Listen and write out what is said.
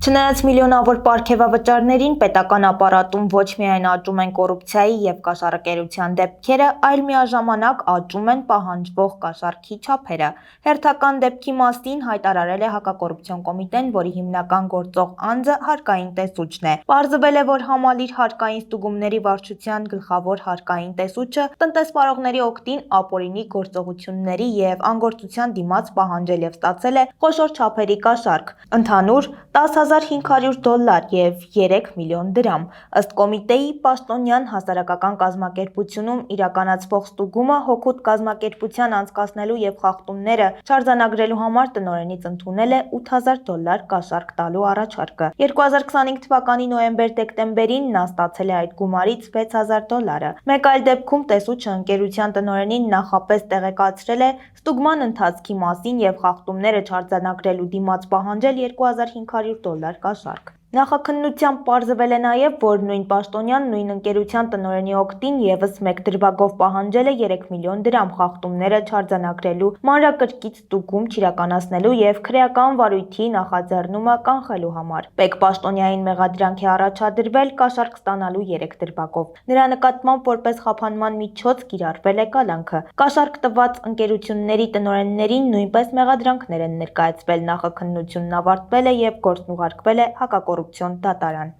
Չնայած միլիոնավոր պարգևավճարներին, պետական ապարատում ոչ միայն աճում են կոռուպցիայի և կաշառակերության դեպքերը, այլ միաժամանակ աճում են պահանջվող կաշառքի չափերը։ Հերթական դեպքի մասին հայտարարել է Հակակոռուպցիոն կոմիտեն, որի հիմնական գործող անձը հարկային տեսուչն է։ Պարզվել է, որ համալիր հարկային ստուգումների վարչության գլխավոր հարկային տեսուչը տնտեսվարողների օգտին ապօրինի գործողությունների և անգործության դիմաց պահանջել և ստացել է խոշոր չափերի կաշառք՝ ընդհանուր $10,500 և 3 միլիոն դրամ։ Ըստ կոմիտեի, պաշտոնյան հասարակական կազմակերպությունում իրականացվող ստուգումը հօգուտ կազմակերպության անցկացնելու և խախտումները չարձանագրելու համար տնօրենից ընդունել է $8,000 կաշառք տալու առաջարկը։ 2025 թվականի նոյեմբեր-դեկտեմբերին նա ստացել է այդ գումարից $6,000։ Մեկ այլ դեպքում տեսուչը ընկերության տնօրենին նախապես տեղեկացրել է ստուգման ընթացքի մասին և խախտումները չարձանագրելու դիմաց պահանջել $2,500 կաշառք։ Նախաքննությամբ պարզվել է նաև, որ նույն պաշտոնյան նույն ընկերության տնօրենի օգտին ևս մեկ դրվագով պահանջել է 3 միլիոն դրամ խախտումները չարձանագրելու մանրակրկիտ ստուգում չիրականացնելու և քրեական վարույթի նախաձեռնումը կանխելու համար։ Պետ պաշտոնյային մեղադրանք է առաջադրվել կաշառք ստանալու 3 դրվագով։ Նրա նկատմամբ որպես խափանման միջոց կիրառվել է կալանքը։ Կաշառք տված ընկերությունների տնօրեններին նույնպես մեղադրանքներ են ներկայացվել։ Նախաքննությունն ավարտվել է և գործն ուղարկվել է Հակակոռուպցիոն դատարան։